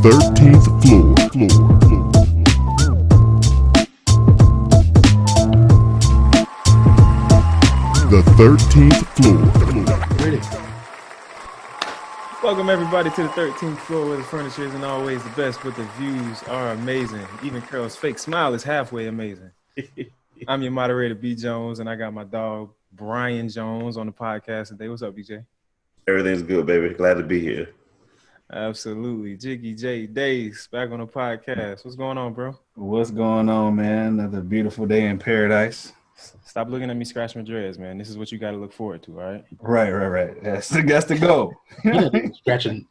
13th floor. The 13th floor. Ready? Welcome everybody to the 13th floor where the furniture isn't always the best, but the views are amazing. Even Carol's fake smile is halfway amazing. I'm your moderator, B. Jones, and I got my dog, Brian Jones, on the podcast today. What's up, BJ? Everything's good, baby. Glad to be here. Absolutely. Jiggy J Days back on the podcast. What's going on, bro? What's going on, man? Another beautiful day in paradise. Stop looking at me scratch my dreads, man. This is what you got to look forward to, all right? Right. That's the goal. You're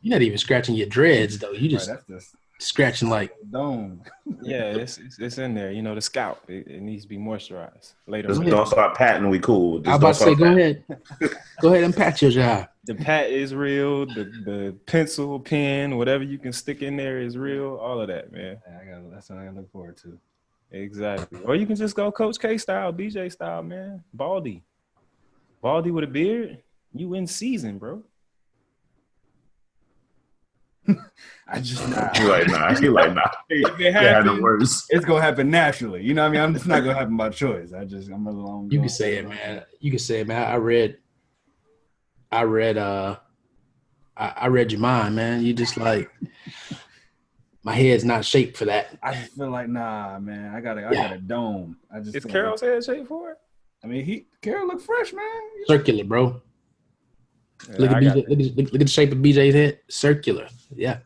not even scratching your dreads though. You just that's just scratching like dome. Yeah, it's in there. You know, the scalp. It needs to be moisturized later. Just don't start patting. We cool. I was about to say, go ahead and pat your job. The pat is real. The pencil, pen, whatever you can stick in there is real. All of that, man. That's what I look forward to. Exactly. Or you can just go Coach K style, BJ style, man. Baldy with a beard. You in season, bro. I just He like nah. No words. It's gonna happen naturally. You know what I mean? It's not gonna happen by choice. I'm alone. You can say it, man. I read your mind, man. You just like my head's not shaped for that. I just feel like nah, man. I got a dome. Is Carol's head shaped for it? I mean, Carol look fresh, man. Circular, bro. Yeah, Look at the shape of BJ's head. Circular. Yeah.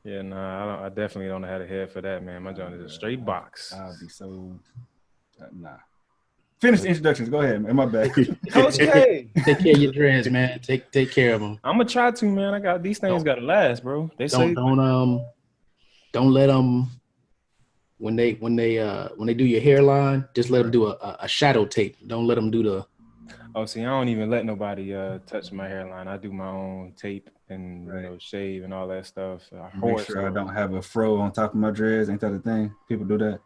Yeah, nah, I definitely don't have a head for that, man. My joint is a straight box. I'll be so nah. Finish the introductions. Go ahead, man. My bad. Coach K. Take care of your dreads, man. Take care of them. I'm gonna try to, man. I got these things. Got to last, bro. They say don't let them when they do your hairline. Just let them do a shadow tape. Don't let them do the. Oh, see, I don't even let nobody touch my hairline. I do my own tape and shave and all that stuff. Make sure I don't have a fro on top of my dreads. Ain't that a thing? People do that.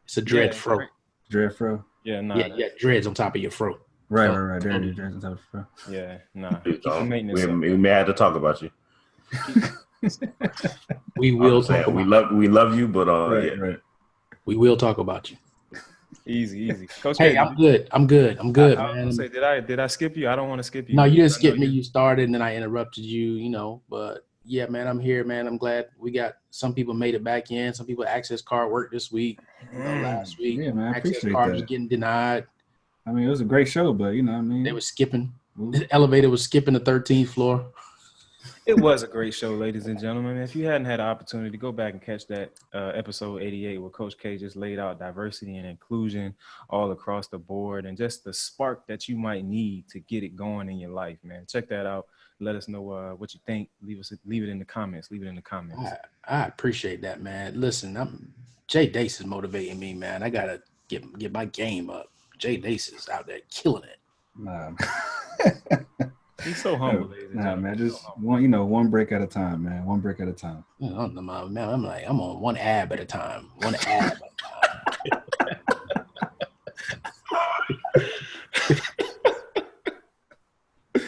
It's a dread fro. Right. Dread fro. Yeah, nah. Yeah, dreads on top of your fro. Right. There it is, dreads on top of the fro. Yeah, nah. Keep the maintenance up. We may have to talk about you. We will talk about we love you, but Right. We will talk about you. Easy. Coach Hey, K, I'm good, man. I was gonna say, did I skip you? I don't want to skip you. No, you didn't skip me. You started, and then I interrupted you. But yeah, man, I'm here, man. I'm glad we got some people made it back in. Some people access card worked this week, last week. Yeah, man, I access appreciate card that. was getting denied. I mean, it was a great show, but you know what I mean? They were skipping. The elevator was skipping the 13th floor. It was a great show, ladies and gentlemen. If you hadn't had an opportunity to go back and catch that episode 88 where Coach K just laid out diversity and inclusion all across the board and just the spark that you might need to get it going in your life, man. Check that out. Let us know what you think. Leave it in the comments. I appreciate that, man. Listen, Jay Dace is motivating me, man. I gotta get my game up. Jay Dace is out there killing it. Nah. He's so humble, ladies and gentlemen. Man, just one break at a time, man. One break at a time. Man, I'm on one ab at a time. One ab at a time.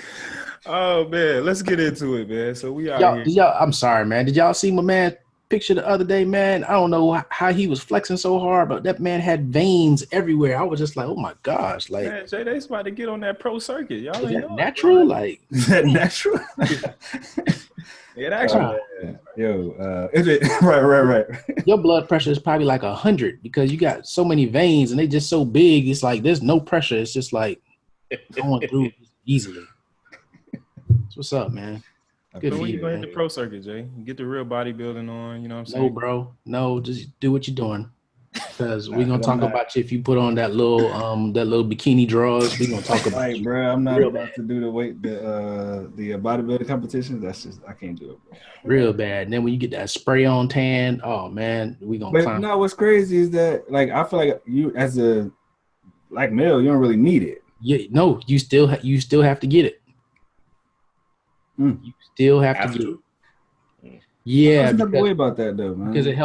Oh man, let's get into it, man. So we out here. I'm sorry, man. Did y'all see my man picture the other day, man? I don't know how he was flexing so hard, but that man had veins everywhere. I was just like, oh my gosh, like man, Jay, they about to get on that pro circuit. Y'all is ain't that know natural? it, like Is that natural? it actually. Is it right? your blood pressure is probably like 100 because you got so many veins and they just so big. It's like there's no pressure. It's just like going through easily. So what's up, man? Good So for when you you, go hit man. the pro circuit, Jay, you get the real bodybuilding on. You know what I'm saying? No, bro. No, just do what you're doing. Because we're gonna I'm talk not. about you if you put on that little bikini drawers. We're gonna talk about Like, you. bro, I'm not Real about to do the bodybuilding competitions. That's just I can't do it, bro. Real bad. And then when you get that spray on tan, oh man, we gonna But climb. no, what's crazy is that like I feel like you as a like male, you don't really need it. Yeah, no, you still have to get it. Mm. You still have to get it. Yeah, I'm not worried about that though, man. because it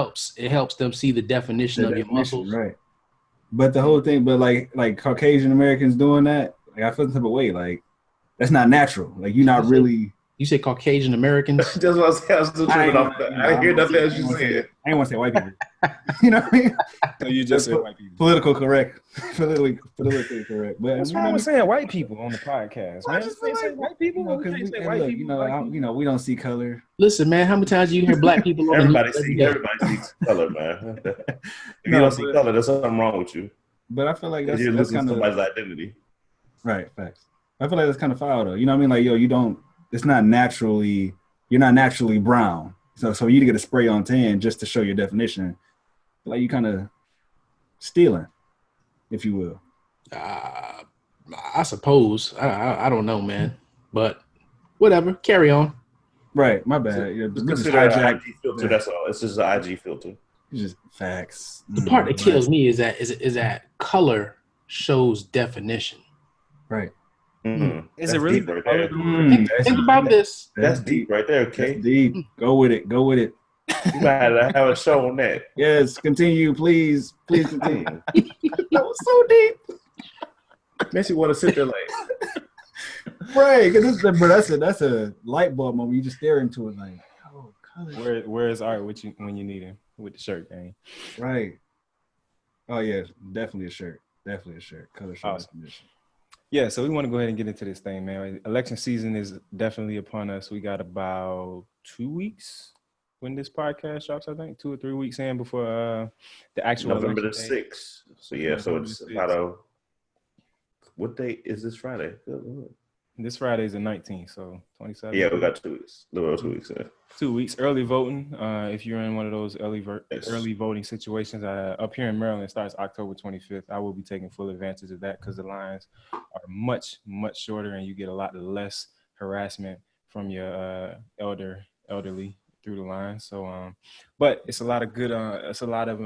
helps them see the definition of your muscles. right? But the whole thing, but like Caucasian Americans doing that, like I feel some type of way. Like that's not natural. Like you're not really You say Caucasian Americans? That's what I was saying. I was still tripping off that. I didn't hear nothing else you said. I ain't want to say white people. You know what I mean? So you just said white people. Political correct. Politically correct. But What's wrong with saying white people on the podcast, man? just Just say white people. because we don't see color. Listen, man, how many times do you hear black people on Everybody the news? sees color, man. If you don't see color, there's something wrong with you. But I feel like You're that's losing kind of somebody's identity. right. Facts. I feel like that's kind of foul though. You know what I mean? Like, yo, you don't. It's not naturally. You're not naturally brown. So you get a spray on tan just to show your definition. Like you kind of stealing, if you will. I suppose. I don't know, man. But whatever. Carry on. Right. My bad. Yeah, Just consider an IG filter. That's all. It's just an IG filter. It's just facts. The part that kills me is that color shows definition. Right. Mm-hmm. Is it really right there? Think about this. That's deep right there, okay? That's deep. Go with it. You gotta have a show on that. Yes. Continue, please. Please continue. That was so deep. Makes you want to sit there like, Right. Because that's a light bulb moment. You just stare into it like, oh, color. Where is Art with you when you need him with the shirt thing? Right. Oh yeah, definitely a shirt. Color shirt. Awesome. Yeah, so we want to go ahead and get into this thing, man. Election season is definitely upon us. We got about 2 weeks when this podcast drops, I think, 2 or 3 weeks in before the actual November the election day. 6th. So yeah, so it's about what date is this Friday? This Friday is the 19th, so 27. Yeah, we got 2 weeks. Little 2 weeks. Yeah. 2 weeks early voting. If you're in one of those early voting situations, up here in Maryland, it starts October 25th. I will be taking full advantage of that because the lines are much shorter, and you get a lot less harassment from your elderly through the line. So, but it's a lot of good. It's a lot of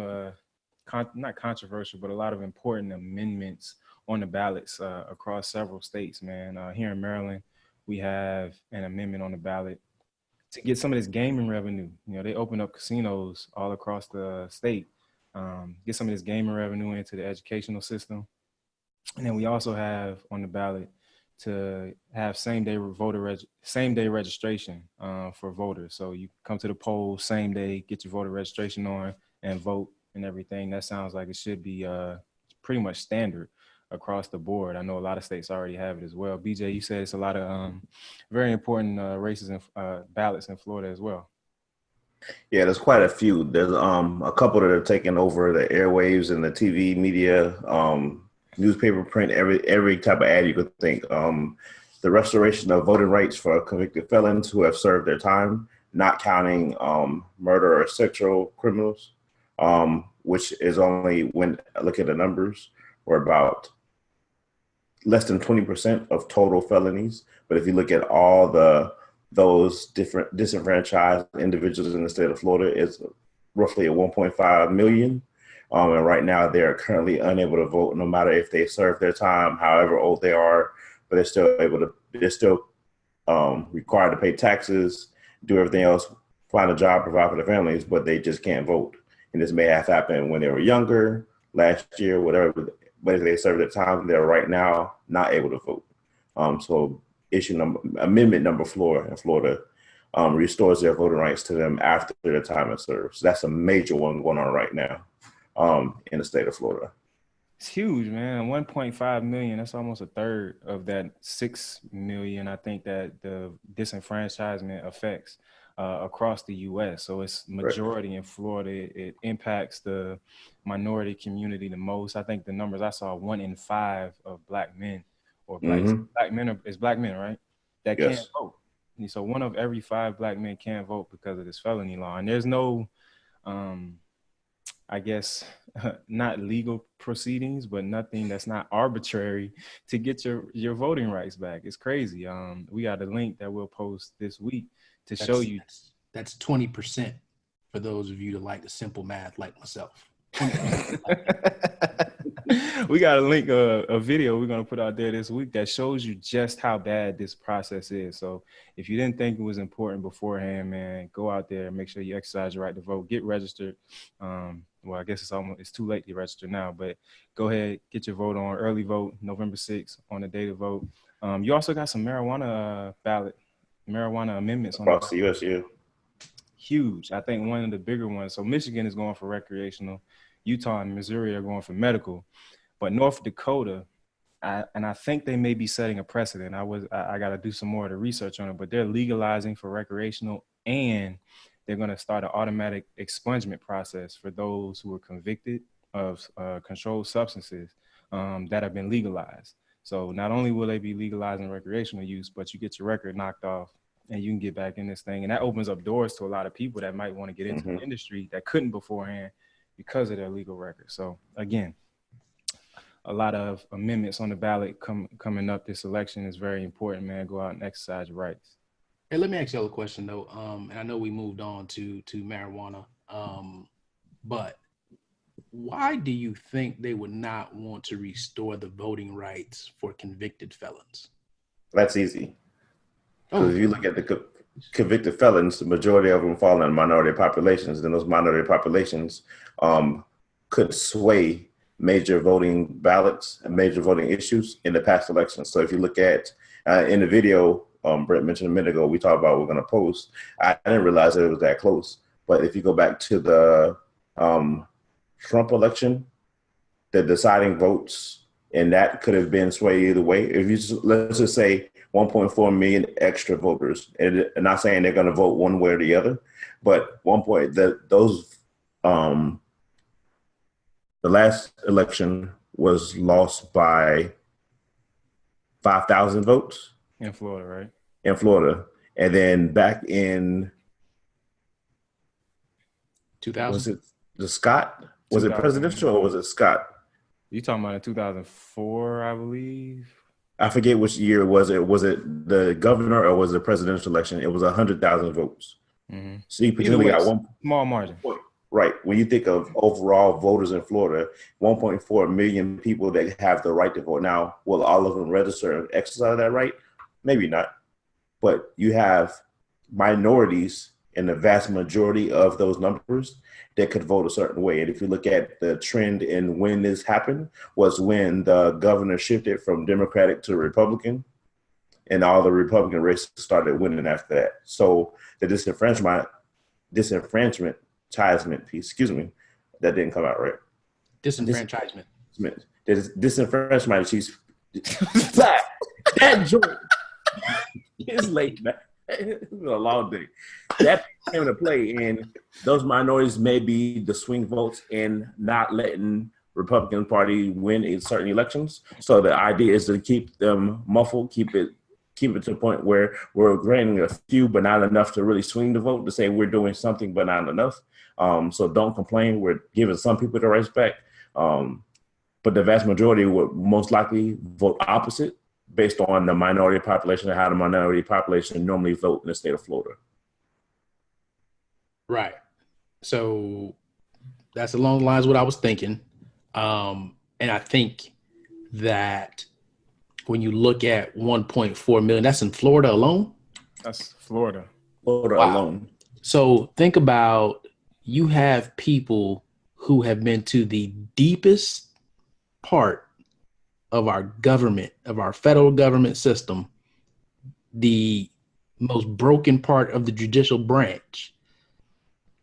not controversial, but a lot of important amendments on the ballots across several states, man. Here in Maryland, we have an amendment on the ballot to get some of this gaming revenue. You know, they open up casinos all across the state, get some of this gaming revenue into the educational system. And then we also have on the ballot to have same-day registration for voters. So you come to the polls same day, get your voter registration on, and vote and everything. That sounds like it should be pretty much standard across the board. I know a lot of states already have it as well. BJ, you said it's a lot of very important races and ballots in Florida as well. Yeah, there's quite a few. There's a couple that are taking over the airwaves and the TV media, newspaper, print, every type of ad you could think. The restoration of voting rights for convicted felons who have served their time, not counting murder or sexual criminals, which is only, when I look at the numbers, we're about less than 20% of total felonies. But if you look at all those different disenfranchised individuals in the state of Florida, it's roughly at 1.5 million. And right now they're currently unable to vote, no matter if they serve their time, however old they are, but they're still required to pay taxes, do everything else, find a job, provide for their families, but they just can't vote. And this may have happened when they were younger, last year, whatever. But if they serve their time, they're right now not able to vote. So amendment number 4 in Florida restores their voting rights to them after their time is served. So that's a major one going on right now in the state of Florida. It's huge, man. 1.5 million. That's almost a third of that 6 million, I think, that the disenfranchisement affects across the U.S. So it's majority right in Florida. It impacts the minority community the most. I think the numbers I saw, 1 in 5 of black men or black men is black men, right? That can't vote. And so 1 of every 5 black men can't vote because of this felony law. And there's no, I guess, not legal proceedings, but nothing that's not arbitrary to get your voting rights back. It's crazy. We got a link that we'll post this week to show you. That's 20% for those of you that like the simple math like myself. We got a link, a video we're going to put out there this week that shows you just how bad this process is. So if you didn't think it was important beforehand, man, go out there and make sure you exercise your right to vote. Get registered. Well, I guess it's too late to register now, but go ahead, get your vote on. Early vote, November 6th on the day to vote. You also got some marijuana ballot marijuana amendments on across the U.S. Yeah. huge. I think one of the bigger ones. So Michigan is going for recreational, Utah and Missouri are going for medical, but North Dakota, I think they may be setting a precedent. I got to do some more of the research on it, but they're legalizing for recreational, and they're going to start an automatic expungement process for those who are convicted of controlled substances that have been legalized. So not only will they be legalizing recreational use, but you get your record knocked off and you can get back in this thing. And that opens up doors to a lot of people that might want to get into the industry that couldn't beforehand because of their legal record. So again, a lot of amendments on the ballot coming up this election is very important, man. Go out and exercise your rights. Hey, let me ask y'all a question though. And I know we moved on to marijuana, but why do you think they would not want to restore the voting rights for convicted felons? That's easy. Because if you look at the convicted felons, the majority of them fall in minority populations, and those minority populations could sway major voting ballots and major voting issues in the past elections. So if you look at in the video Brett mentioned a minute ago, we talked about we're going to post. I didn't realize that it was that close. But if you go back to the Trump election, the deciding votes, and that could have been swayed either way. If you just, let's just say 1.4 million extra voters, and I'm not saying they're going to vote one way or the other, but the last election was lost by 5,000 votes. In Florida, right? In Florida. And then back in 2000? Was it the Scott? Was it presidential or was it Scott? You talking about in 2004, I believe? I forget which year was it. Was it the governor or was it the presidential election? It was 100,000 votes. Mm-hmm. So you potentially got one small margin. Right. When you think of overall voters in Florida, 1.4 million people that have the right to vote. Now, will all of them register and exercise that right? Maybe not. But you have minorities in the vast majority of those numbers that could vote a certain way. And if you look at the trend in when this happened, was when the governor shifted from Democratic to Republican, and all the Republican races started winning after that. So the disenfranchisement piece, excuse me, that didn't come out right. Disenfranchisement. Disenfranchisement piece. That joint. It's late, man. It's been a long day. That came into play, and those minorities may be the swing votes in not letting Republican Party win in certain elections. So the idea is to keep them muffled, keep it to the point where we're granting a few, but not enough to really swing the vote, to say we're doing something, but not enough. So don't complain. We're giving some people the rights back. But the vast majority would most likely vote opposite, based on the minority population and how the minority population normally vote in the state of Florida. Right. So that's along the lines of what I was thinking. And I think that when you look at 1.4 million, that's in Florida alone? That's Florida. Florida alone. So think about, you have people who have been to the deepest part of our government, of our federal government system, the most broken part of the judicial branch.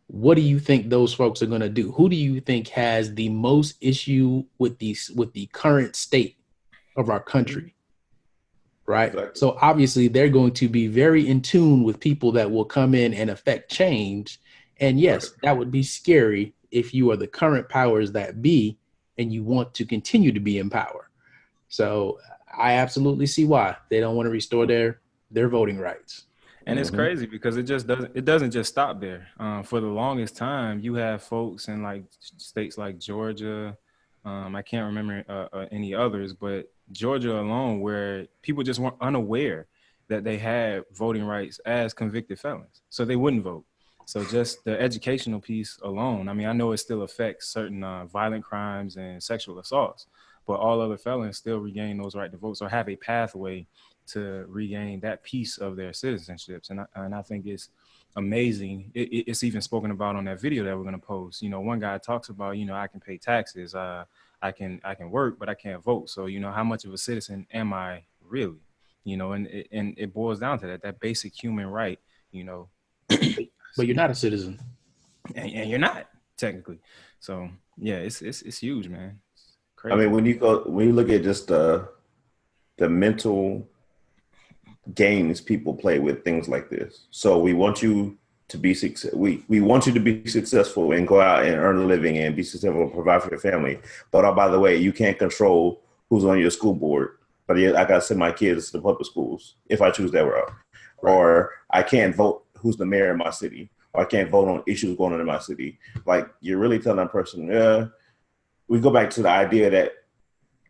What do you think those folks are going to do? Who do you think has the most issue with the current state of our country? Right. Exactly. So obviously they're going to be very in tune with people that will come in and affect change. And yes, that would be scary if you are the current powers that be and you want to continue to be in power. So I absolutely see why they don't want to restore their voting rights. And it's crazy because it doesn't just stop there. For the longest time, you have folks in like states like Georgia. I can't remember any others, but Georgia alone, where people just weren't unaware that they had voting rights as convicted felons, so they wouldn't vote. So just the educational piece alone. I mean, I know it still affects certain violent crimes and sexual assaults, but all other felons still regain those right to vote, or have a pathway to regain that piece of their citizenships. And I think it's amazing. It's even spoken about on that video that we're going to post. You know, one guy talks about, you know, I can pay taxes, I can work, but I can't vote. So, you know, how much of a citizen am I really? you know, and it boils down to that basic human right, you know. But you're not a citizen. And you're not technically. So yeah, it's huge, man. It's crazy. I mean, when you look at just the mental games people play with things like this. So we want you to be we want you to be successful and go out and earn a living and be successful and provide for your family. But oh, by the way, you can't control who's on your school board. But I got to send my kids to public schools if I choose that route. Right. Or I can't vote who's the mayor in my city. Or I can't vote on issues going on in my city. Like, you're really telling that person, we go back to the idea that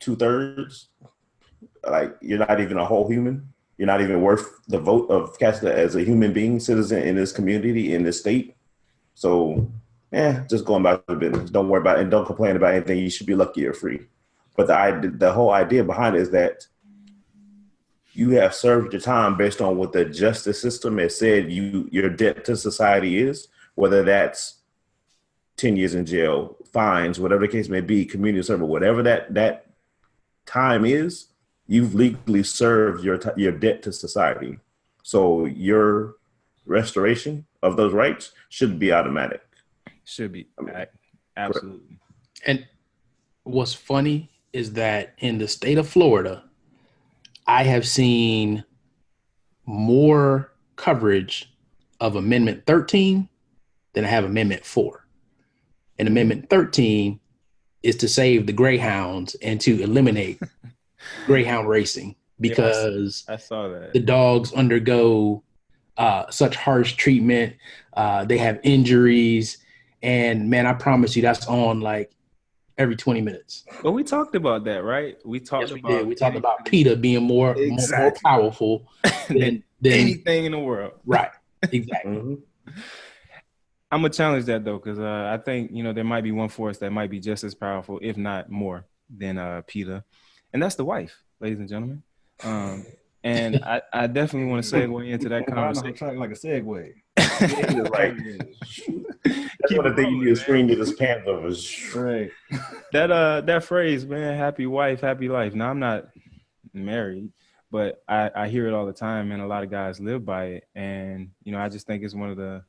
2/3, like, you're not even a whole human. You're not even worth the vote of casting as a human being, citizen in this community, in this state. So, just going about the business. Don't worry about it and don't complain about anything. You should be lucky or free. But the whole idea behind it is that you have served your time based on what the justice system has said your debt to society is, whether that's 10 years in jail, fines, whatever the case may be, community service, whatever that time is. You've legally served your debt to society. So your restoration of those rights should be automatic. Should be. Absolutely. And what's funny is that in the state of Florida, I have seen more coverage of Amendment 13 than I have Amendment 4. And Amendment 13 is to save the greyhounds and to eliminate greyhound racing because I saw that the dogs undergo such harsh treatment. They have injuries. And man, I promise you that's on like every 20 minutes. Well, we talked about that, right? We talked about PETA being more powerful than anything in the world. Right. Exactly. Mm-hmm. I'm gonna challenge that though, because I think, you know, there might be one force that might be just as powerful, if not more, than PETA, and that's the wife, ladies and gentlemen. And I definitely want to segue into that conversation. Like a segue. Right. That's one of the things you need to screen to this pants over. Right. That phrase, man, happy wife, happy life. Now, I'm not married, but I hear it all the time, and a lot of guys live by it. And, you know, I just think it's one of the,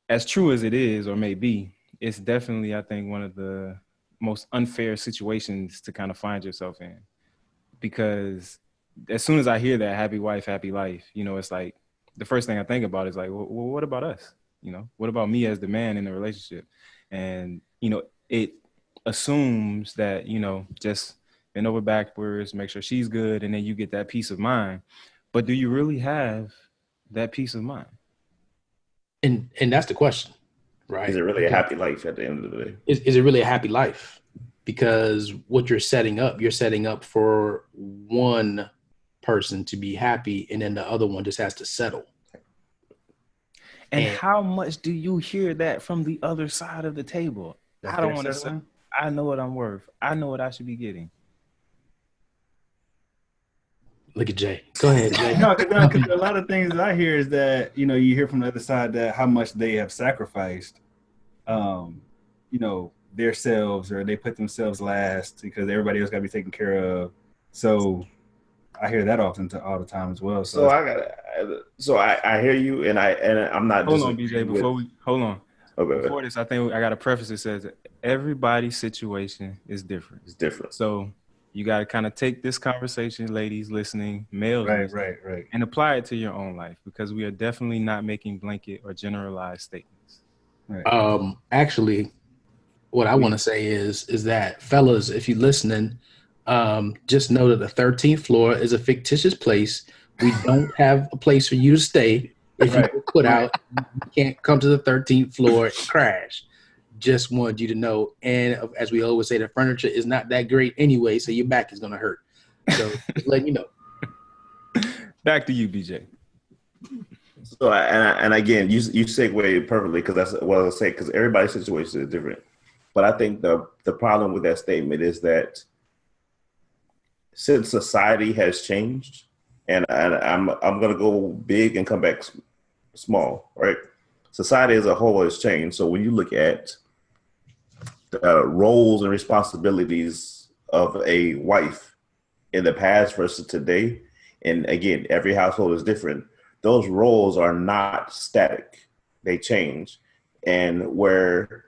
as true as it is or may be, it's definitely, I think, one of the most unfair situations to kind of find yourself in. Because as soon as I hear that, happy wife, happy life, you know, it's like, the first thing I think about is like, well, what about us? You know, what about me as the man in the relationship? And, you know, it assumes that, you know, just bend over backwards, make sure she's good, and then you get that peace of mind. But do you really have that peace of mind? And that's the question, right? Is it really a happy life at the end of the day? Is it really a happy life? Because what you're setting up for one person to be happy, and then the other one just has to settle. And how much do you hear that from the other side of the table? I don't want to say, I know what I'm worth. I know what I should be getting. Look at Jay. Go ahead, Jay. No, because a lot of things that I hear is that, you know, you hear from the other side that how much they have sacrificed, you know, their selves, or they put themselves last because everybody else got to be taken care of. So I hear that all the time as well. So I hear you, and I'm not. Hold on, BJ. Okay. Before this, I think I got a preface that says everybody's situation is different. It's different. So you got to kind of take this conversation, ladies listening, males, right, and apply it to your own life, because we are definitely not making blanket or generalized statements. Right. Actually, what I want to say is that, fellas, if you're listening, just know that the 13th floor is a fictitious place. We don't have a place for you to stay. If you get put out, you can't come to the 13th floor and crash. Just wanted you to know. And as we always say, the furniture is not that great anyway, so your back is going to hurt. So just letting you know. Back to you, BJ. So, and again, you segue perfectly, because that's what I was saying, because everybody's situation is different. But I think the problem with that statement is that since society has changed, and I'm going to go big and come back small, right? Society as a whole has changed. So when you look at the roles and responsibilities of a wife in the past versus today, and again, every household is different. Those roles are not static; they change, and where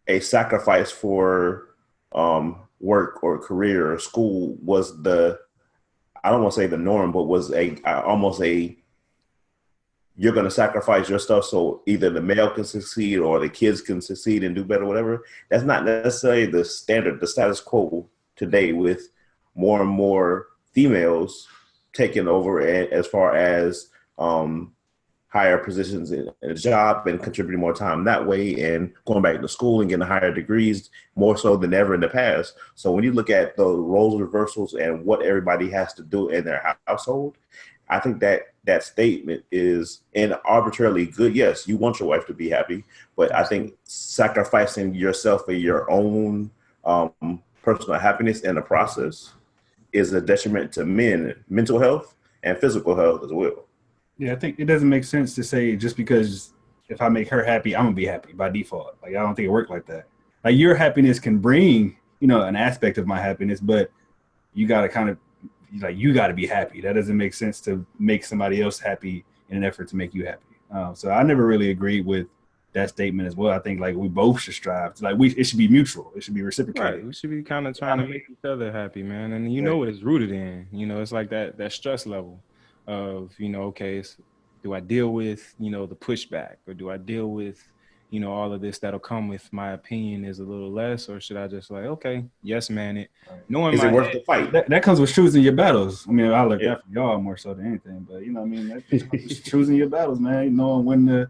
a sacrifice for work or career or school was I don't want to say the norm, but was almost you're going to sacrifice your stuff so either the male can succeed or the kids can succeed and do better, whatever. That's not necessarily the standard, the status quo today, with more and more females taking over as far as higher positions in a job and contributing more time that way, and going back to school and getting higher degrees more so than ever in the past. So when you look at the roles reversals and what everybody has to do in their household, I think that statement is arbitrarily good. Yes, you want your wife to be happy, but I think sacrificing yourself for your own personal happiness in the process is a detriment to men, mental health and physical health as well. Yeah, I think it doesn't make sense to say just because if I make her happy, I'm gonna be happy by default. Like, I don't think it works like that. Like, your happiness can bring, an aspect of my happiness, but you gotta you gotta be happy. That doesn't make sense to make somebody else happy in an effort to make you happy. So I never really agreed with that statement as well. I think we both should strive to it should be mutual. It should be reciprocated. Right. We should be kind of trying to make each other happy, man. And know what it's rooted in. It's like that stress level of, okay, do I deal with, the pushback, or do I deal with, all of this that'll come with my opinion is a little less, or should I just okay, yes, man, it. Knowing is it worth the fight? That comes with choosing your battles. I mean, I look that for y'all more so than anything, but that's choosing your battles, man. Knowing when to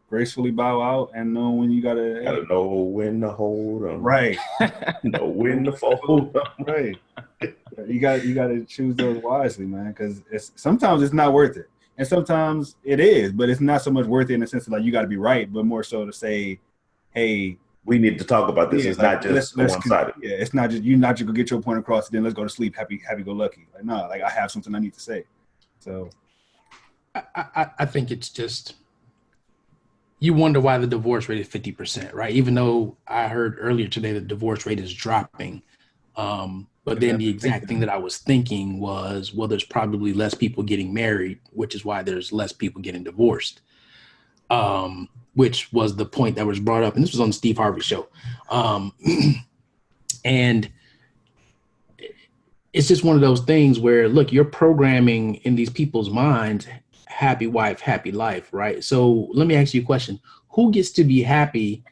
gracefully bow out and knowing when you gotta know when to hold them. Right. Know when to fold them. Right. You got to choose those wisely, man, because sometimes it's not worth it, and sometimes it is, but it's not so much worth it in the sense of you got to be right, but more so to say, hey, we need to talk about this. It's not just one-sided. Yeah, it's not just you're not just gonna get your point across, then let's go to sleep, happy go lucky. I have something I need to say. So, I think it's just you wonder why the divorce rate is 50%, right? Even though I heard earlier today the divorce rate is dropping. But then the exact thing that I was thinking was, well, there's probably less people getting married, which is why there's less people getting divorced, which was the point that was brought up. And this was on the Steve Harvey show. And it's just one of those things where, look, you're programming in these people's minds, happy wife, happy life, right? So let me ask you a question. Who gets to be happy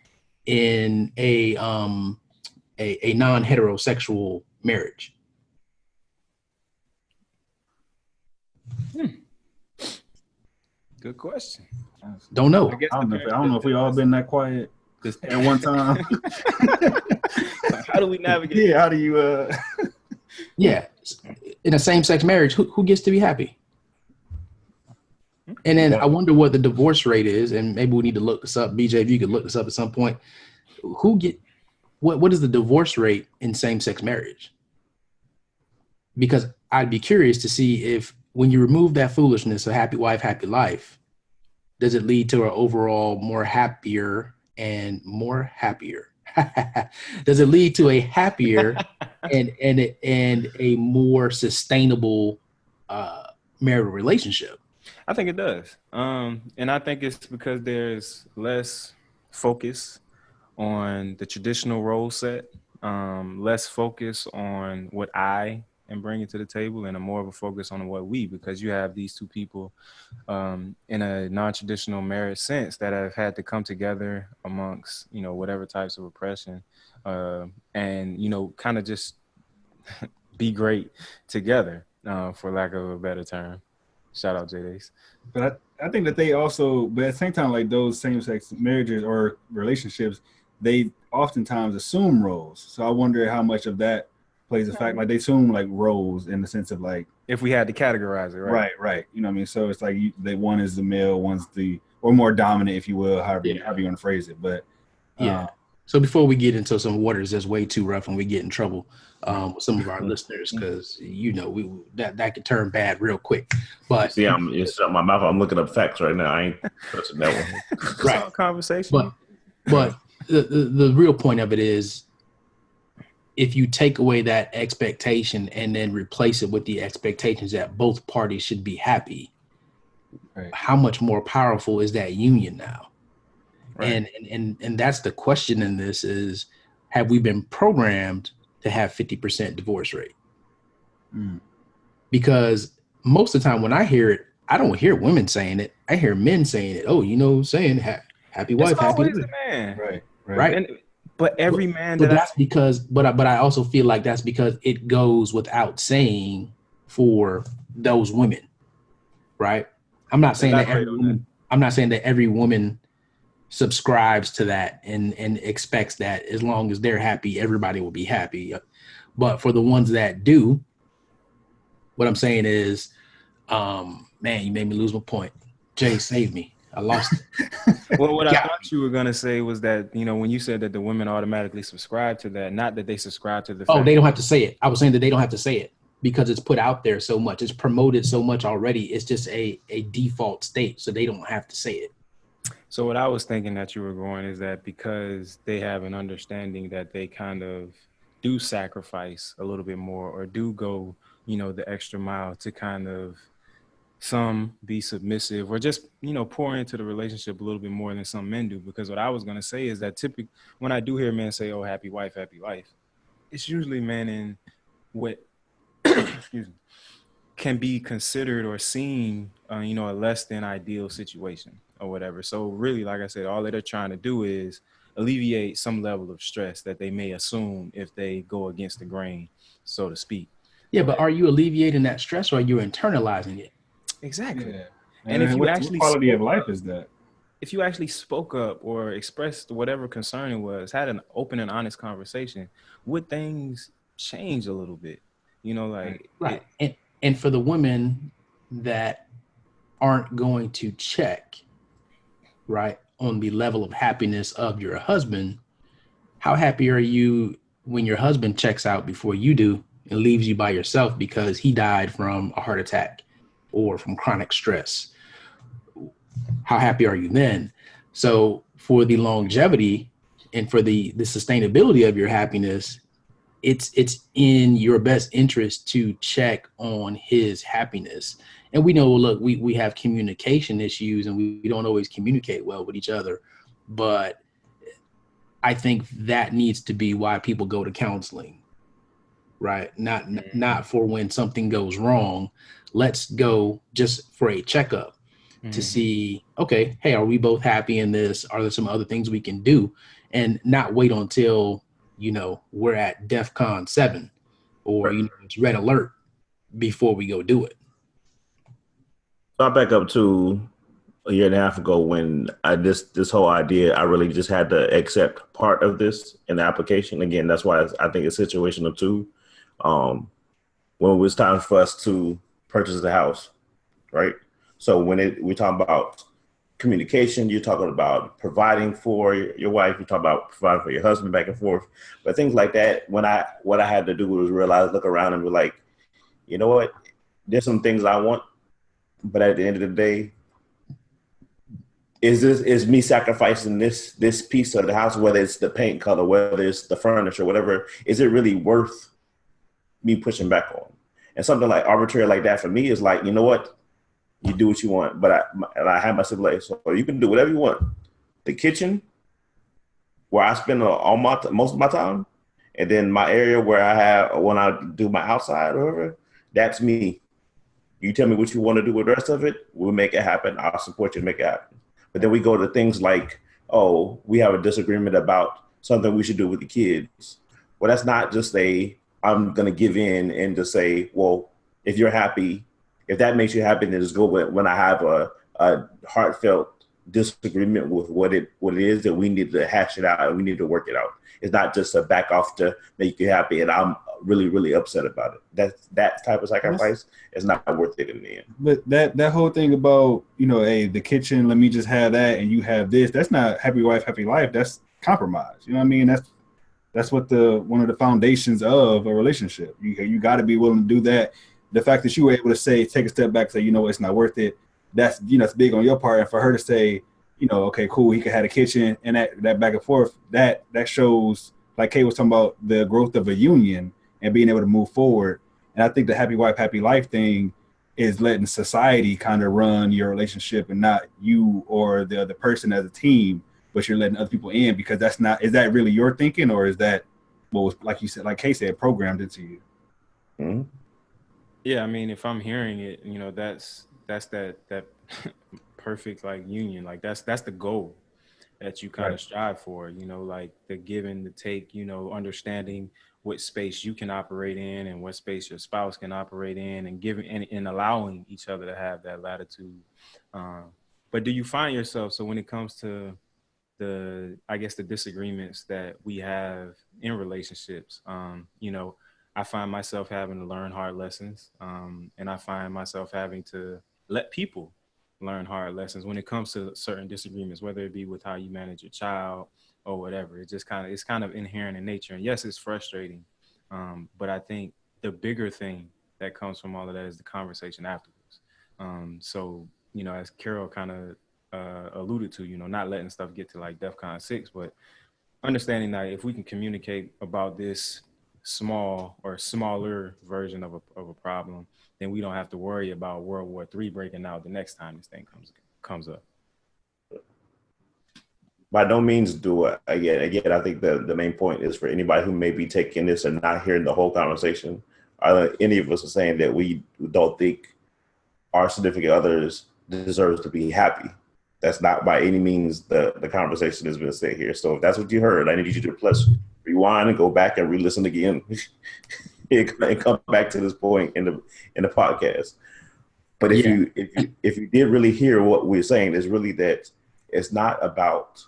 in a non-heterosexual marriage? Good question. Don't know. I don't know if we all been that quiet at one time. How do we navigate? Yeah, how do you Yeah. In a same-sex marriage, who gets to be happy? And then I wonder what the divorce rate is, and maybe we need to look this up. BJ, if you could look this up at some point. What is the divorce rate in same-sex marriage? Because I'd be curious to see if when you remove that foolishness of happy wife, happy life, does it lead to an overall more happier and more happier? Does it lead to a happier and a more sustainable marital relationship? I think it does. And I think it's because there's less focus on the traditional role set, less focus on what I am bringing to the table, and a more of a focus on what because you have these two people in a non-traditional marriage sense that have had to come together amongst, whatever types of oppression and, kind of just be great together, for lack of a better term. Shout out J-Days. But I think that they also, but at the same time, those same-sex marriages or relationships, they oftentimes assume roles. So I wonder how much of that plays a fact. They assume roles in the sense of if we had to categorize it, right? Right. You know what I mean? So it's one is the male, one's or more dominant, if you will, however you want to phrase it. But So before we get into some waters that's way too rough and we get in trouble with some of our listeners, because that could turn bad real quick. But see, it's my mouth. I'm looking up facts right now. I ain't touching that one. Right, conversation. But the real point of it is if you take away that expectation and then replace it with the expectations that both parties should be happy, Right. how much more powerful is that union now? Right. And that's the question in this is, have we been programmed to have 50% divorce rate? Mm. Because most of the time when I hear it, I don't hear women saying it. I hear men saying it. Oh, saying happy wife, It's happy always life. the man. Right. Right. And, but every man But that that's because, but I also feel like that's because it goes without saying for those women, right? I'm not saying that Elaborate every on woman. I'm not saying that every woman subscribes to that and expects that as long as they're happy, everybody will be happy. But for the ones that do, what I'm saying is, man, you made me lose my point. Jay, save me. I lost it. Well, what I Got thought you were gonna say was that, when you said that the women automatically subscribe to that, not that they subscribe to the Oh, fact they don't have to say it. I was saying that they don't have to say it because it's put out there so much. It's promoted so much already. It's just a default state, so they don't have to say it. So what I was thinking that you were going is that because they have an understanding that they kind of do sacrifice a little bit more or do go, the extra mile to kind of some be submissive or just, pour into the relationship a little bit more than some men do. Because what I was going to say is that typically when I do hear men say, oh, happy wife, it's usually men in what, excuse me, can be considered or seen, a less than ideal situation or whatever. So really, like I said, all that they're trying to do is alleviate some level of stress that they may assume if they go against the grain, so to speak. Yeah, but are you alleviating that stress or are you internalizing it? Exactly. Yeah. And if you what actually quality of spoke life up- is that? If you actually spoke up or expressed whatever concern it was, had an open and honest conversation, would things change a little bit? Right. And for the women that aren't going to check, right, on the level of happiness of your husband, how happy are you when your husband checks out before you do and leaves you by yourself because he died from a heart attack or from chronic stress? How happy are you then? So for the longevity and for the sustainability of your happiness, it's in your best interest to check on his happiness. And we know, look, we have communication issues and we don't always communicate well with each other. But I think that needs to be why people go to counseling, right? Not for when something goes wrong. Let's go just for a checkup to see, okay, hey, are we both happy in this? Are there some other things we can do? And not wait until, we're at DEFCON 7 or, it's red alert before we go do it. So I back up to a year and a half ago when this whole idea, I really just had to accept part of this in the application. Again, that's why I think it's situational too. When it was time for us to purchase the house, right? So when we talk about communication, you're talking about providing for your wife, you talk about providing for your husband back and forth, but things like that. What I had to do was realize, look around and be like, you know what? There's some things I want, but at the end of the day, is me sacrificing this piece of the house, whether it's the paint color, whether it's the furniture, whatever, is it really worth me pushing back on? And something like arbitrary like that for me is like, you know what? You do what you want, but I have my stipulations, so you can do whatever you want. The kitchen, where I spend most of my time, and then my area where I have when I do my outside or whatever, that's me. You tell me what you want to do with the rest of it, we'll make it happen. I'll support you to make it happen. But then we go to things like, oh, we have a disagreement about something we should do with the kids. Well, that's not just I'm going to give in and just say, well, if you're happy, if that makes you happy, then just go with it. When I have a heartfelt disagreement with what it is, that we need to hash it out and we need to work it out. It's not just a back off to make you happy and I'm really, really upset about it. That type of sacrifice is not worth it in the end. But that whole thing about, hey, the kitchen, let me just have that and you have this, that's not happy wife, happy life. That's compromise. You know what I mean? That's what one of the foundations of a relationship. You got to be willing to do that. The fact that you were able to take a step back and say, it's not worth it. That's, it's big on your part. And for her to say, okay, cool, he could have a kitchen and that back and forth, that shows like Kay was talking about the growth of a union and being able to move forward. And I think the happy wife, happy life thing is letting society kind of run your relationship and not you or the other person as a team, but you're letting other people in, because is that really your thinking, or is that what was, like you said, like Kay said, programmed into you? Mm-hmm. Yeah, I mean, if I'm hearing it, that's that perfect like union. Like that's the goal that you kind of strive for, like the give and the take, understanding what space you can operate in and what space your spouse can operate in, and giving and allowing each other to have that latitude. But do you find yourself, so when it comes to the disagreements that we have in relationships, I find myself having to learn hard lessons, and I find myself having to let people learn hard lessons when it comes to certain disagreements, whether it be with how you manage your child or whatever. It's kind of inherent in nature. And yes, it's frustrating. But I think the bigger thing that comes from all of that is the conversation afterwards. So, as Carol kind of alluded to, not letting stuff get to like DEFCON 6, but understanding that if we can communicate about this small or smaller version of a problem, then we don't have to worry about World War III breaking out the next time this thing comes up. By no means do it. Again, I think the main point is for anybody who may be taking this and not hearing the whole conversation. Any of us are saying that we don't think our significant others deserves to be happy. That's not by any means the conversation that's been said here. So if that's what you heard, I need you to press rewind and go back and re-listen again and come back to this point in the podcast. But if you did really hear what we're saying, is really that it's not about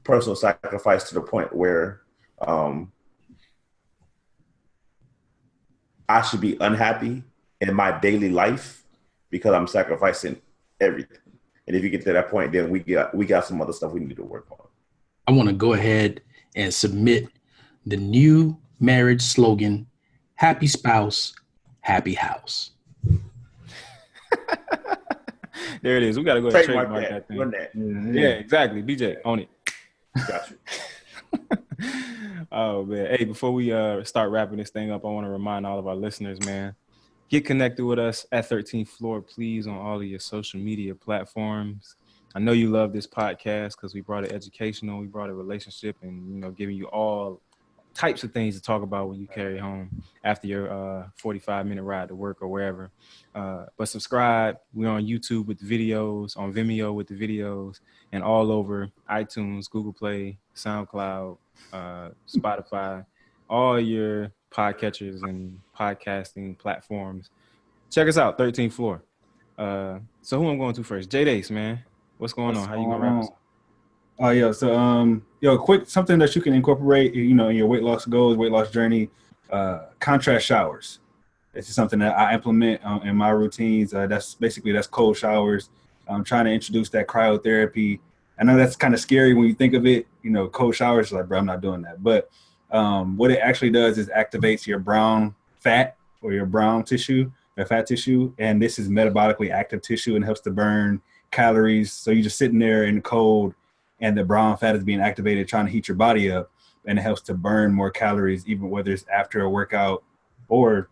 personal sacrifice to the point where I should be unhappy in my daily life because I'm sacrificing everything. And if you get to that point, then we got some other stuff we need to work on. I want to go ahead and submit the new marriage slogan: happy spouse, happy house. There it is. We got to go ahead and trademark that thing. Run that. Yeah, exactly. BJ, own it. Got you. Oh, man. Hey, before we start wrapping this thing up, I want to remind all of our listeners, man, get connected with us at 13th Floor, please, on all of your social media platforms. I know you love this podcast because we brought it educational, we brought a relationship, and, giving you all types of things to talk about when you carry home after your 45-minute ride to work or wherever. But subscribe. We're on YouTube with the videos, on Vimeo with the videos, and all over iTunes, Google Play, SoundCloud, Spotify, all your podcatchers and podcasting platforms. Check us out, 13th Floor. So who I'm going to first? J-Dace, man. What's going on? How you going to wrap us up? Oh, yeah. So, quick, something that you can incorporate, in your weight loss goals, weight loss journey, contrast showers. This is something that I implement in my routines. That's cold showers. I'm trying to introduce that cryotherapy. I know that's kind of scary when you think of it, cold showers, like, bro, I'm not doing that. But what it actually does is activates your brown fat or your brown tissue, the fat tissue. And this is metabolically active tissue and helps to burn calories. So you're just sitting there in the cold, and the brown fat is being activated, trying to heat your body up, and it helps to burn more calories, even whether it's after a workout or,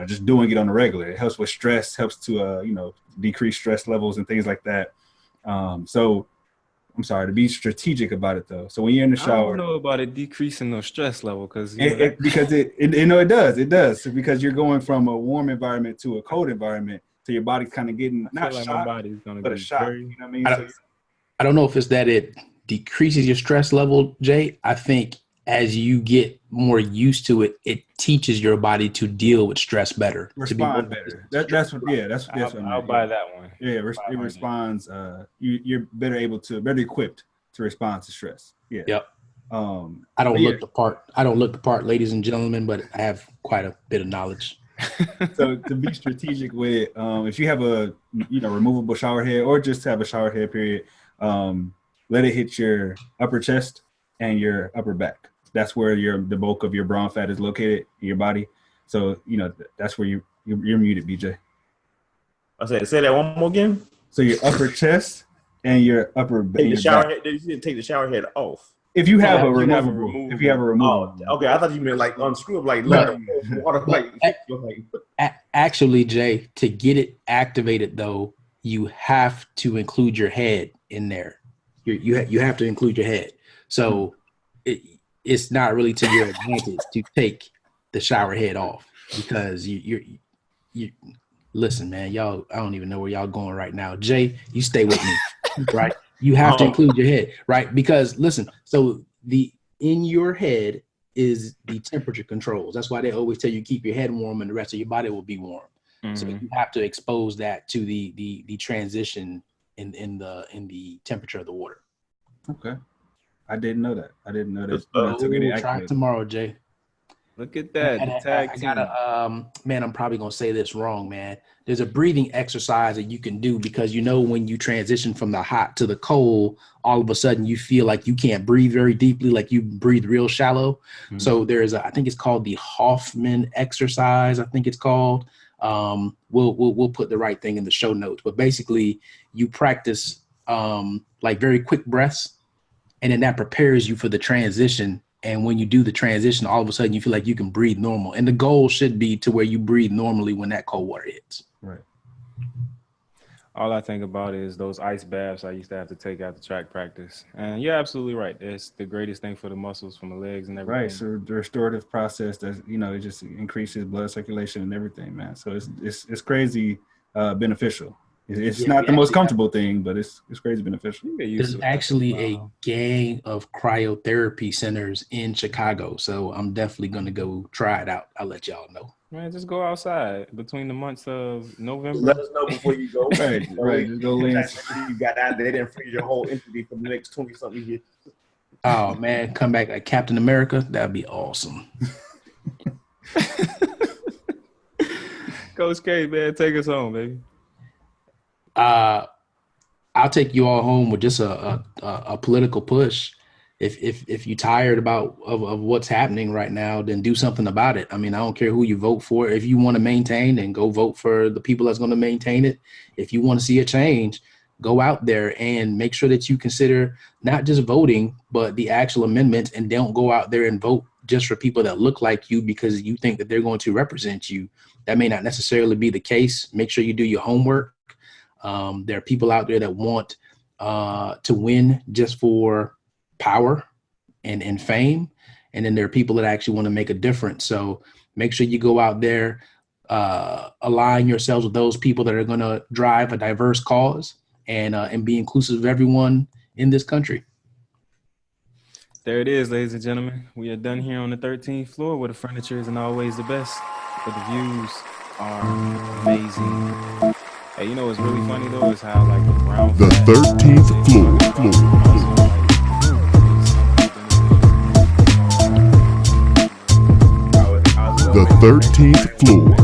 just doing it on the regular. It helps with stress, helps to, decrease stress levels and things like that. So I'm sorry, to be strategic about it though. So when you're in the shower, I don't know about it decreasing the stress level because it does. So because you're going from a warm environment to a cold environment, so your body's kind of getting not shocked, my body's gonna but be a shock. very... You know what I mean? I don't know if it's that it decreases your stress level, Jay. I think as you get more used to it, it teaches your body to deal with stress better. Respond better. That's what I'll buy that one. Yeah, it responds. You're better equipped to respond to stress. Yeah. Yep. I don't look the part. I don't look the part, ladies and gentlemen, but I have quite a bit of knowledge. So to be strategic with it, if you have a removable shower head or just have a shower head period, let it hit your upper chest and your upper back. That's where the bulk of your brown fat is located in your body. So that's where you're muted, BJ. I said, say that one more again. So your upper chest and your upper back. Take the shower head. You didn't take the shower head off. If you have a You have a removable, if you have a removable. Oh, okay. I thought you meant like unscrew up, like But- let the water, like. Actually, Jay, to get it activated though, you have to include your head in there. You have to include your head. So it's not really to your advantage to take the shower head off because you listen, man, y'all, I don't even know where y'all going right now. Jay, you stay with me, right? You have to include your head, right? Because listen, so in your head is the temperature controls. That's why they always tell you keep your head warm and the rest of your body will be warm. So you have to expose that to the transition in the temperature of the water. Okay. I didn't know that. I didn't know that. Try it tomorrow, Jay. Look at that. And the tag I team. gotta, man, I'm probably gonna say this wrong, man. There's a breathing exercise that you can do because when you transition from the hot to the cold, all of a sudden you feel like you can't breathe very deeply, like you breathe real shallow. So there's I think it's called the Hoffman exercise. I think it's called. We'll put the right thing in the show notes, but basically you practice like very quick breaths, and then that prepares you for the transition. And when you do the transition, all of a sudden you feel like you can breathe normal. And the goal should be to where you breathe normally when that cold water hits. Right. All I think about is those ice baths I used to have to take after track practice. And you're absolutely right. It's the greatest thing for the muscles, from the legs and everything. Right. So the restorative process that, it just increases blood circulation and everything, man. So it's crazy beneficial. It's not the most comfortable thing, but it's crazy beneficial. There's actually a gang of cryotherapy centers in Chicago. So I'm definitely going to go try it out. I'll let y'all know. Man, just go outside between the months of November. Let us know before you go. Right. Just go in. You got out there and freeze your whole entity for the next 20-something years. Oh, man, come back like Captain America. That'd be awesome. Coach K, man, take us home, baby. I'll take you all home with just a political push. If you're tired of what's happening right now, then do something about it. I mean, I don't care who you vote for. If you want to maintain, then go vote for the people that's going to maintain it. If you want to see a change, go out there and make sure that you consider not just voting, but the actual amendments, and don't go out there and vote just for people that look like you because you think that they're going to represent you. That may not necessarily be the case. Make sure you do your homework. There are people out there that want to win just for power and fame. And then there are people that actually want to make a difference. So make sure you go out there, align yourselves with those people that are going to drive a diverse cause and be inclusive of everyone in this country. There it is, ladies and gentlemen. We are done here on the 13th floor where the furniture isn't always the best, but the views are amazing. Hey, what's really funny though is how like the ground. The 13th floor. The 13th floor.